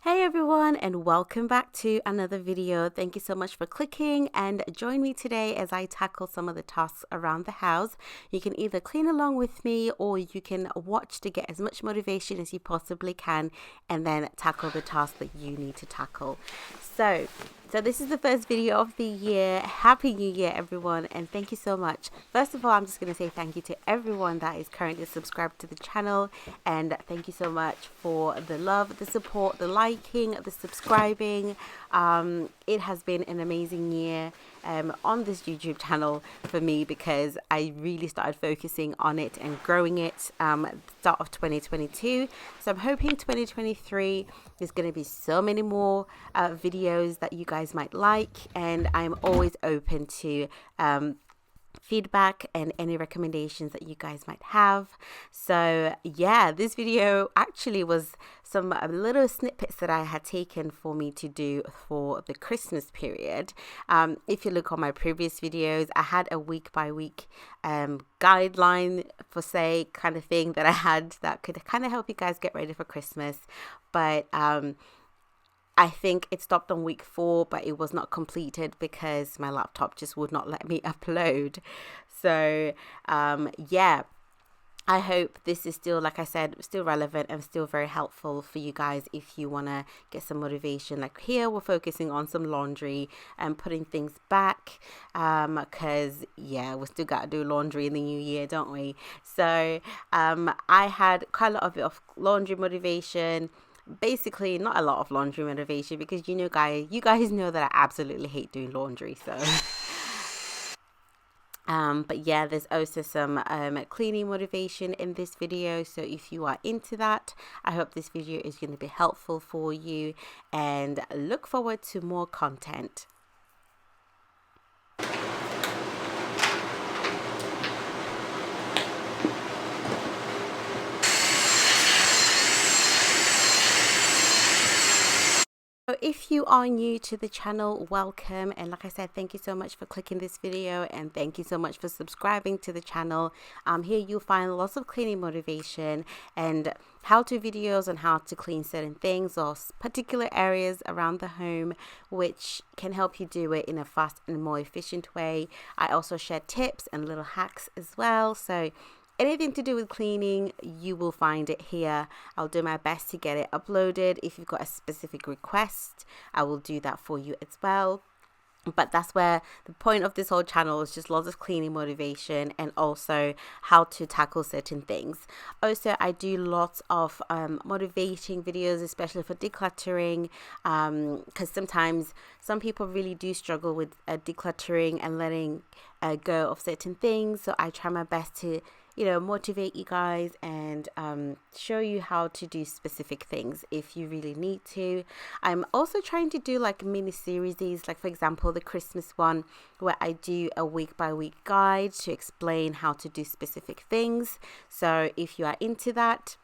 Hey everyone, and welcome back to another video. Thank you so much for clicking and join me today as I tackle some of the tasks around the house. You can either clean along with me or you can watch to get as much motivation as you possibly can and then tackle the tasks that you need to tackle. So this is the first video of the year. Happy New Year, everyone, and thank you so much. First of all, I'm just going to say thank you to everyone that is currently subscribed to the channel, and thank you so much for the love, the support, the liking, the subscribing. It has been an amazing year on this YouTube channel for me because I really started focusing on it and growing it start of 2022. So I'm hoping 2023 there's going to be so many more videos that you guys might like, and I'm always open to feedback and any recommendations that you guys might have. So yeah, this video actually was some little snippets that I had taken for me to do for the Christmas period. If you look on my previous videos, I had a week by week guideline for say kind of thing that I had that could kind of help you guys get ready for Christmas, but I think it stopped on week 4, but it was not completed because my laptop just would not let me upload. So yeah, I hope this is still, like I said, still relevant and still very helpful for you guys if you want to get some motivation. Like here, we're focusing on some laundry and putting things back because, yeah, we still got to do laundry in the new year, don't we? So I had quite a lot of laundry motivation. Basically not a lot of laundry motivation because you guys know that I absolutely hate doing laundry. So but yeah, there's also some cleaning motivation in this video. So if you are into that, I hope this video is going to be helpful for you, and look forward to more content. So if you are new to the channel, welcome, and like I said, thank you so much for clicking this video and thank you so much for subscribing to the channel. Here you'll find lots of cleaning motivation and how-to videos on how to clean certain things or particular areas around the home, which can help you do it in a fast and more efficient way. I also share tips and little hacks as well, so anything to do with cleaning, you will find it here. I'll do my best to get it uploaded. If you've got a specific request, I will do that for you as well. But that's where the point of this whole channel is, just lots of cleaning motivation and also how to tackle certain things. Also, I do lots of motivating videos, especially for decluttering, because sometimes some people really do struggle with decluttering and letting go of certain things. So I try my best to motivate you guys and show you how to do specific things if you really need to. I'm also trying to do like mini series, like for example the Christmas one, where I do a week by week guide to explain how to do specific things. So if you are into that,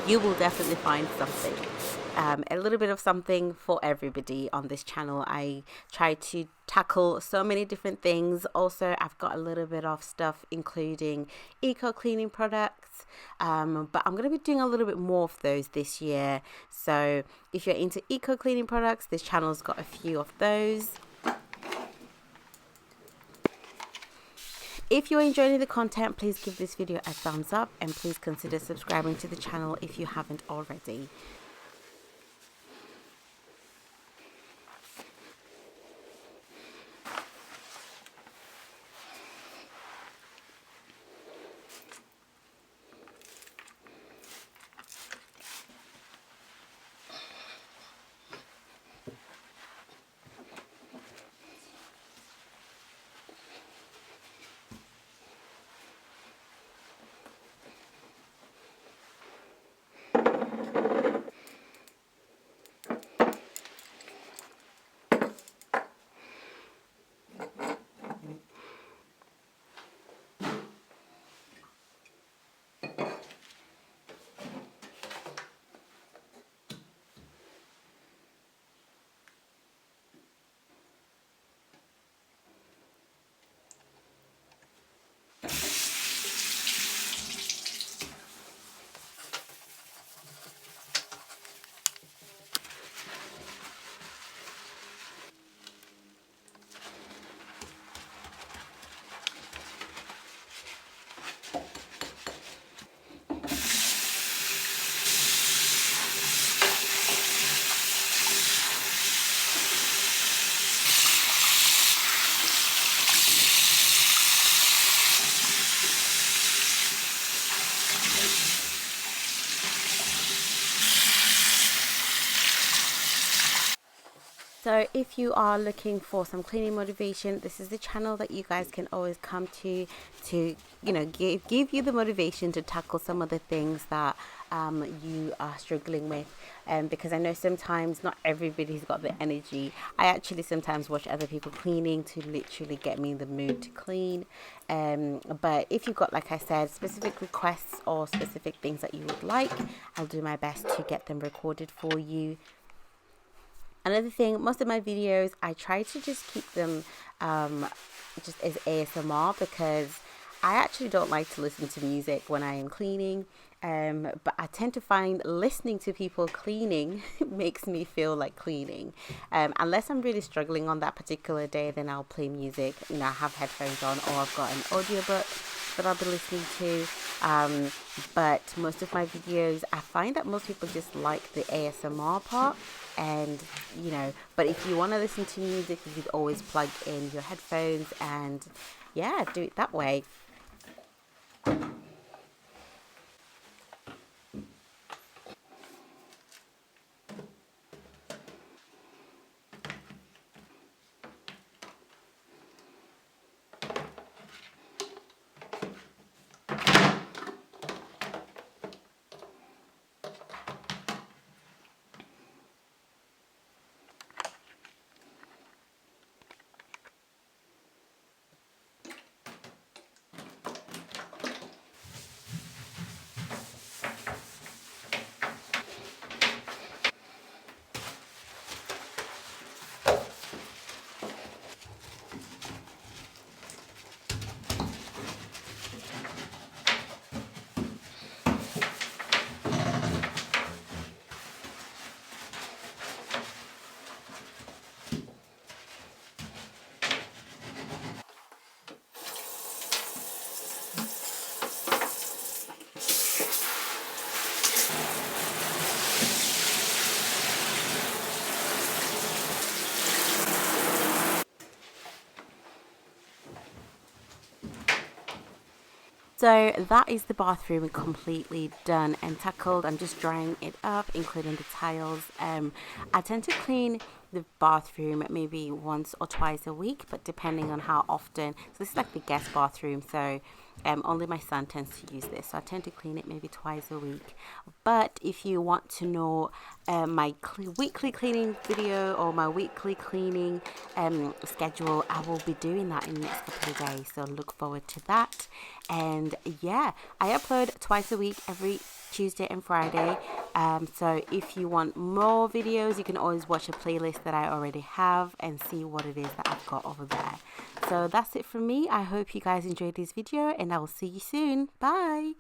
you will definitely find something, a little bit of something for everybody on this channel. I try to tackle so many different things. Also, I've got a little bit of stuff including eco cleaning products, but I'm going to be doing a little bit more of those this year. So if you're into eco cleaning products, this channel's got a few of those. If you're enjoying the content, please give this video a thumbs up and please consider subscribing to the channel if you haven't already. So if you are looking for some cleaning motivation, this is the channel that you guys can always come to give you the motivation to tackle some of the things that you are struggling with. Because I know sometimes not everybody's got the energy. I actually sometimes watch other people cleaning to literally get me in the mood to clean. But if you've got, like I said, specific requests or specific things that you would like, I'll do my best to get them recorded for you. Another thing, most of my videos, I try to just keep them just as ASMR, because I actually don't like to listen to music when I am cleaning. But I tend to find listening to people cleaning makes me feel like cleaning. Unless I'm really struggling on that particular day, then I'll play music. I have headphones on, or I've got an audiobook that I'll be listening to. But most of my videos, I find that most people just like the ASMR part. And but if you want to listen to music, you could always plug in your headphones and do it that way. So that is the bathroom completely done and tackled. I'm just drying it up, including the tiles. I tend to clean the bathroom maybe once or twice a week, but depending on how often. So this is like the guest bathroom, so only my son tends to use this, so I tend to clean it maybe twice a week. But if you want to know my weekly cleaning video or my weekly cleaning schedule, I will be doing that in the next couple of days, so look forward to that. And I upload twice a week, every Tuesday and Friday. So if you want more videos, you can always watch a playlist that I already have and see what it is that I've got over there. So that's it from me. I hope you guys enjoyed this video, and I will see you soon. Bye.